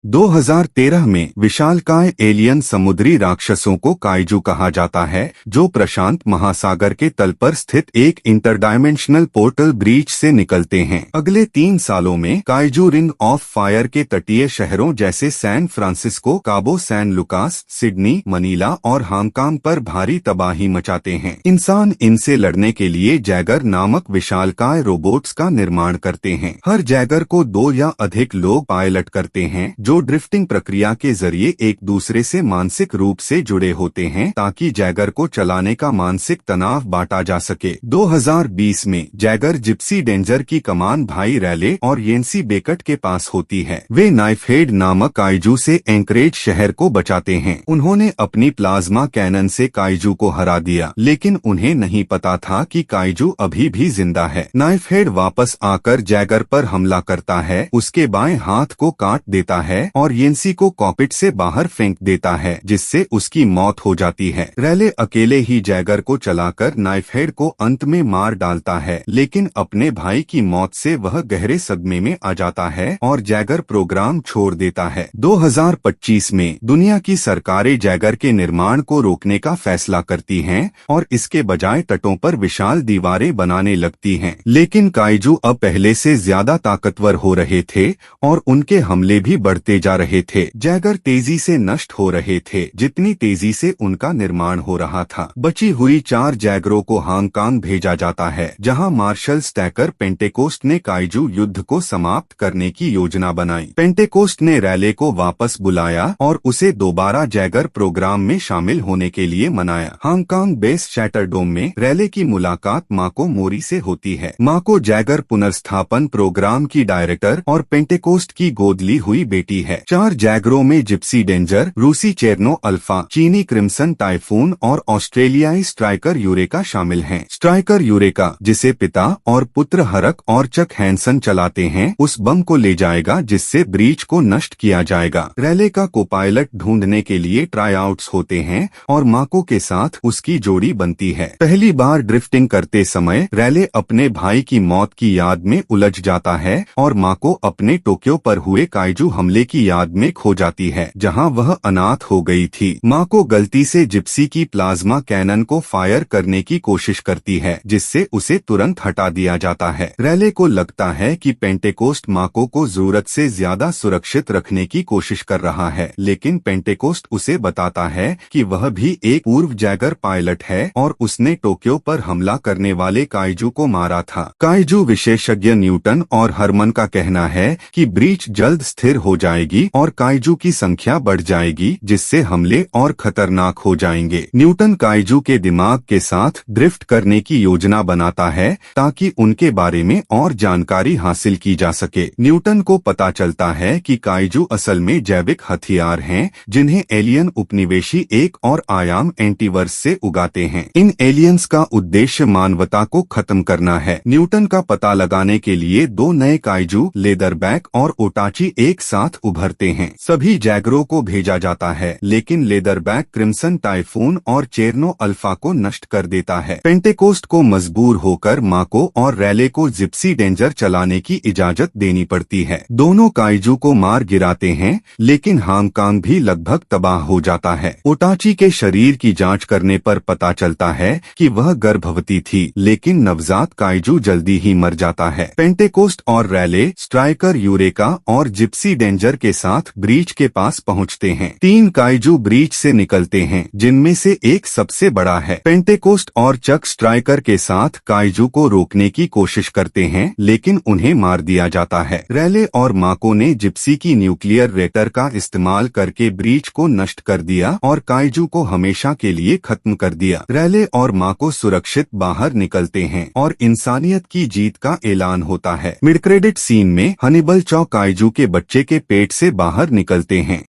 2013 में विशालकाय एलियन समुद्री राक्षसों को काइजू कहा जाता है, जो प्रशांत महासागर के तल पर स्थित एक इंटरडायमेंशनल पोर्टल ब्रीच से निकलते हैं। अगले 3 सालों में काइजू रिंग ऑफ फायर के तटीय शहरों जैसे सैन फ्रांसिस्को, काबो सैन लुकास, सिडनी, मनीला और हांगकांग पर भारी तबाही मचाते हैं। इंसान इनसे लड़ने के लिए जैगर नामक विशालकाय रोबोट्स का निर्माण करते हैं। हर जैगर को 2 या अधिक लोग पायलट करते हैं, जो ड्रिफ्टिंग प्रक्रिया के जरिए एक दूसरे से मानसिक रूप से जुड़े होते हैं, ताकि जैगर को चलाने का मानसिक तनाव बांटा जा सके। 2020 में जैगर जिप्सी डेंजर की कमान भाई रैले और येंसी बेकट के पास होती है। वे नाइफहेड नामक काइजू से एंकरेज शहर को बचाते हैं। उन्होंने अपनी प्लाज्मा कैनन से काइजू को हरा दिया, लेकिन उन्हें नहीं पता था कि काइजू अभी भी जिंदा है। नाइफहेड वापस आकर जैगर पर हमला करता है, उसके बाएं हाथ को काट देता है और येंसी को कॉकपिट से बाहर फेंक देता है, जिससे उसकी मौत हो जाती है। रैले अकेले ही जैगर को चलाकर नाइफहेड को अंत में मार डालता है, लेकिन अपने भाई की मौत से वह गहरे सदमे में आ जाता है और जैगर प्रोग्राम छोड़ देता है। 2025 में दुनिया की सरकारें जैगर के निर्माण को रोकने का फैसला करती हैं और इसके बजाय तटों पर विशाल दीवारें बनाने लगती हैं। लेकिन काइजू अब पहले से ज्यादा ताकतवर हो रहे थे और उनके हमले भी बढ़ते जा रहे थे। जैगर तेजी से नष्ट हो रहे थे, जितनी तेजी से उनका निर्माण हो रहा था। बची हुई 4 जैगरों को हांगकांग भेजा जाता है, जहां मार्शल स्टैकर पेंटेकोस्ट ने काइजू युद्ध को समाप्त करने की योजना बनाई। पेंटेकोस्ट ने रैले को वापस बुलाया और उसे दोबारा जैगर प्रोग्राम में शामिल होने के लिए मनाया। हांगकांग बेस शैटरडोम में रैले की मुलाकात माको मोरी से होती है। माको जैगर पुनर्स्थापन प्रोग्राम की डायरेक्टर और पेंटेकोस्ट की गोद ली हुई बेटी है। 4 जैगरों में जिप्सी डेंजर, रूसी चेरनो अल्फा, चीनी क्रिम्सन टाइफून और ऑस्ट्रेलियाई स्ट्राइकर यूरेका शामिल हैं। स्ट्राइकर यूरेका, जिसे पिता और पुत्र हरक और चक हैंसन चलाते हैं, उस बम को ले जाएगा जिससे ब्रीच को नष्ट किया जाएगा। रैले का कोपायलट ढूंढने के लिए ट्राईआउट्स होते हैं और माको के साथ उसकी जोड़ी बनती है। पहली बार ड्रिफ्टिंग करते समय रैले अपने भाई की मौत की याद में उलझ जाता है और माको अपने टोक्यो पर हुए काइजू हमले की याद में खो जाती है, जहां वह अनाथ हो गई थी। माको गलती से जिप्सी की प्लाज्मा कैनन को फायर करने की कोशिश करती है, जिससे उसे तुरंत हटा दिया जाता है। रैले को लगता है कि पेंटेकोस्ट माको को जरूरत से ज्यादा सुरक्षित रखने की कोशिश कर रहा है, लेकिन पेंटेकोस्ट उसे बताता है कि वह भी एक पूर्व जैगर पायलट है और उसने टोक्यो पर हमला करने वाले काइजू को मारा था। काइजू विशेषज्ञ न्यूटन और हरमन का कहना है कि ब्रीच जल्द स्थिर हो जाएगी और काइजू की संख्या बढ़ जाएगी, जिससे हमले और खतरनाक हो जाएंगे। न्यूटन काइजू के दिमाग के साथ ड्रिफ्ट करने की योजना बनाता है ताकि उनके बारे में और जानकारी हासिल की जा सके। न्यूटन को पता चलता है कि काइजू असल में जैविक हथियार हैं, जिन्हें एलियन उपनिवेशी एक और आयाम एंटीवर्स से उगाते हैं। इन एलियंस का उद्देश्य मानवता को खत्म करना है। न्यूटन का पता लगाने के लिए 2 नए काइजू, लेदरबैक और ओटाची एक साथ उभरते हैं। सभी जैगरों को भेजा जाता है, लेकिन लेदरबैक क्रिम्सन टाइफून और चेरनो अल्फा को नष्ट कर देता है। पेंटेकोस्ट को मजबूर होकर माको और रैले को जिप्सी डेंजर चलाने की इजाजत देनी पड़ती है। दोनों काइजू को मार गिराते हैं, लेकिन हांगकांग भी लगभग तबाह हो जाता है। ओटाची के शरीर की जांच करने पर पता चलता है कि वह गर्भवती थी, लेकिन नवजात काइजू जल्दी ही मर जाता है। पेंटेकोस्ट और रैले, स्ट्राइकर यूरेका और जिप्सी डेंजर के साथ ब्रीच के पास पहुंचते हैं। 3 काइजू ब्रीच से निकलते हैं, जिनमें से एक सबसे बड़ा है। पेंटेकोस्ट और चक स्ट्राइकर के साथ काइजू को रोकने की कोशिश करते हैं, लेकिन उन्हें मार दिया जाता है। रैले और माको ने जिप्सी की न्यूक्लियर रिएक्टर का इस्तेमाल करके ब्रीच को नष्ट कर दिया और काइजू को हमेशा के लिए खत्म कर दिया। रैले और माको सुरक्षित बाहर निकलते हैं और इंसानियत की जीत का ऐलान होता है। मिड क्रेडिट सीन में हनिबल चौ काइजू के बच्चे के पेट से बाहर निकलते हैं।